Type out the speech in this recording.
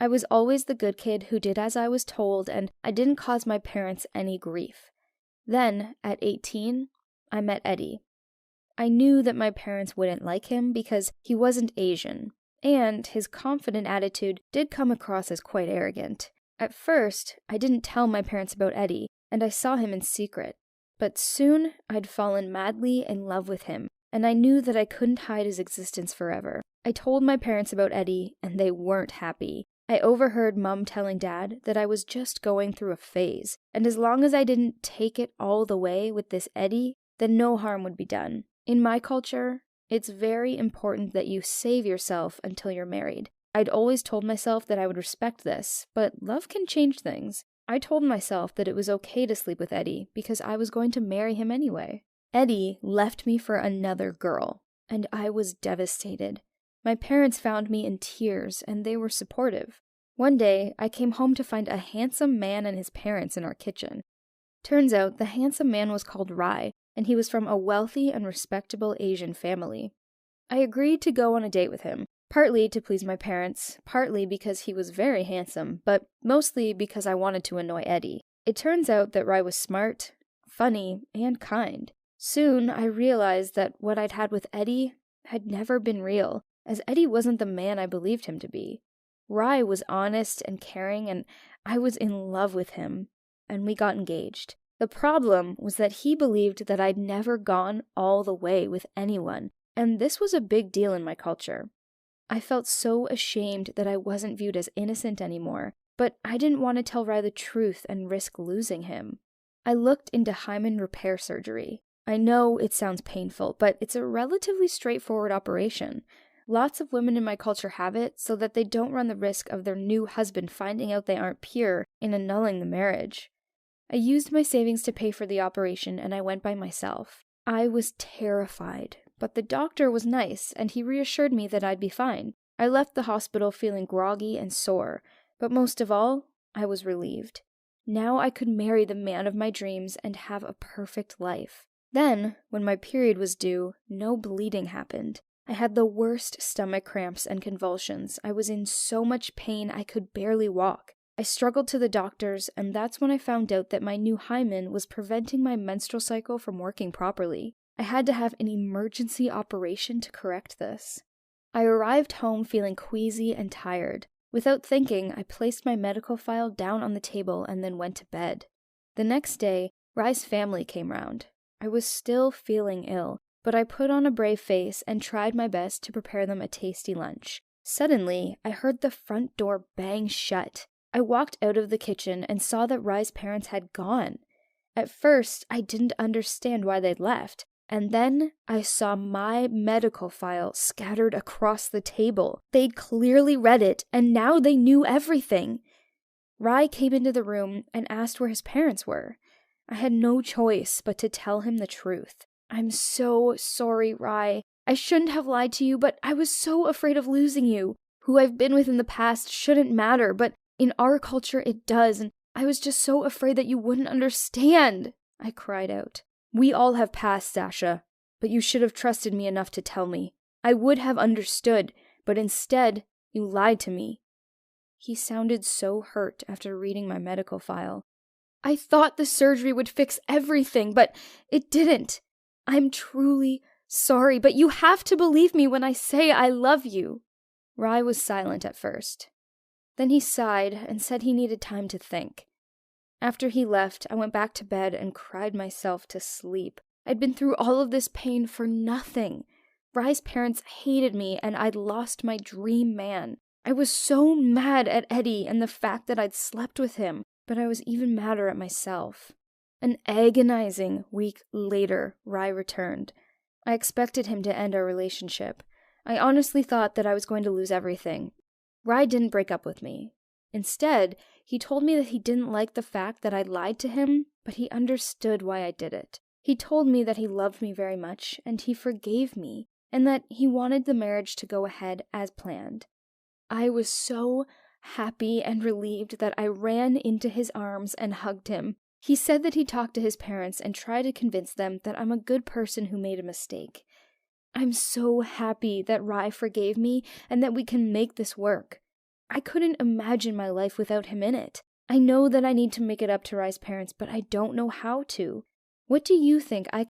I was always the good kid who did as I was told, and I didn't cause my parents any grief. Then, at 18, I met Eddy. I knew that my parents wouldn't like him because he wasn't Asian, and his confident attitude did come across as quite arrogant. At first, I didn't tell my parents about Eddy, and I saw him in secret. But soon, I'd fallen madly in love with him, and I knew that I couldn't hide his existence forever. I told my parents about Eddy, and they weren't happy. I overheard Mum telling Dad that I was just going through a phase, and as long as I didn't take it all the way with this Eddy, then no harm would be done. In my culture, it's very important that you save yourself until you're married. I'd always told myself that I would respect this, but love can change things. I told myself that it was okay to sleep with Eddy because I was going to marry him anyway. Eddy left me for another girl, and I was devastated. My parents found me in tears, and they were supportive. One day, I came home to find a handsome man and his parents in our kitchen. Turns out, the handsome man was called Rai, and he was from a wealthy and respectable Asian family. I agreed to go on a date with him, partly to please my parents, partly because he was very handsome, but mostly because I wanted to annoy Eddy. It turns out that Rai was smart, funny, and kind. Soon, I realized that what I'd had with Eddy had never been real, as Eddy wasn't the man I believed him to be. Rai was honest and caring, and I was in love with him, and we got engaged. The problem was that he believed that I'd never gone all the way with anyone, and this was a big deal in my culture. I felt so ashamed that I wasn't viewed as innocent anymore, but I didn't want to tell Rai the truth and risk losing him. I looked into hymen repair surgery. I know it sounds painful, but it's a relatively straightforward operation. Lots of women in my culture have it so that they don't run the risk of their new husband finding out they aren't pure and annulling the marriage. I used my savings to pay for the operation, and I went by myself. I was terrified, but the doctor was nice, and he reassured me that I'd be fine. I left the hospital feeling groggy and sore, but most of all, I was relieved. Now I could marry the man of my dreams and have a perfect life. Then, when my period was due, no bleeding happened. I had the worst stomach cramps and convulsions. I was in so much pain I could barely walk. I struggled to the doctors, and that's when I found out that my new hymen was preventing my menstrual cycle from working properly. I had to have an emergency operation to correct this. I arrived home feeling queasy and tired. Without thinking, I placed my medical file down on the table and then went to bed. The next day, Rai's family came round. I was still feeling ill, but I put on a brave face and tried my best to prepare them a tasty lunch. Suddenly, I heard the front door bang shut. I walked out of the kitchen and saw that Rai's parents had gone. At first, I didn't understand why they'd left, and then I saw my medical file scattered across the table. They'd clearly read it, and now they knew everything. Rai came into the room and asked where his parents were. I had no choice but to tell him the truth. "I'm so sorry, Rai. I shouldn't have lied to you, but I was so afraid of losing you. Who I've been with in the past shouldn't matter, but in our culture it does, and I was just so afraid that you wouldn't understand," I cried out. "We all have pasts, Asha, but you should have trusted me enough to tell me. I would have understood, but instead, you lied to me." He sounded so hurt after reading my medical file. "I thought the surgery would fix everything, but it didn't. I'm truly sorry, but you have to believe me when I say I love you." Rai was silent at first. Then he sighed and said he needed time to think. After he left, I went back to bed and cried myself to sleep. I'd been through all of this pain for nothing. Rai's parents hated me, and I'd lost my dream man. I was so mad at Eddy and the fact that I'd slept with him, but I was even madder at myself. An agonizing week later, Rai returned. I expected him to end our relationship. I honestly thought that I was going to lose everything. Rai didn't break up with me. Instead, he told me that he didn't like the fact that I lied to him, but he understood why I did it. He told me that he loved me very much, and he forgave me, and that he wanted the marriage to go ahead as planned. I was so happy and relieved that I ran into his arms and hugged him. He said that he talked to his parents and tried to convince them that I'm a good person who made a mistake. I'm so happy that Rai forgave me and that we can make this work. I couldn't imagine my life without him in it. I know that I need to make it up to Rye's parents, but I don't know how to. What do you think I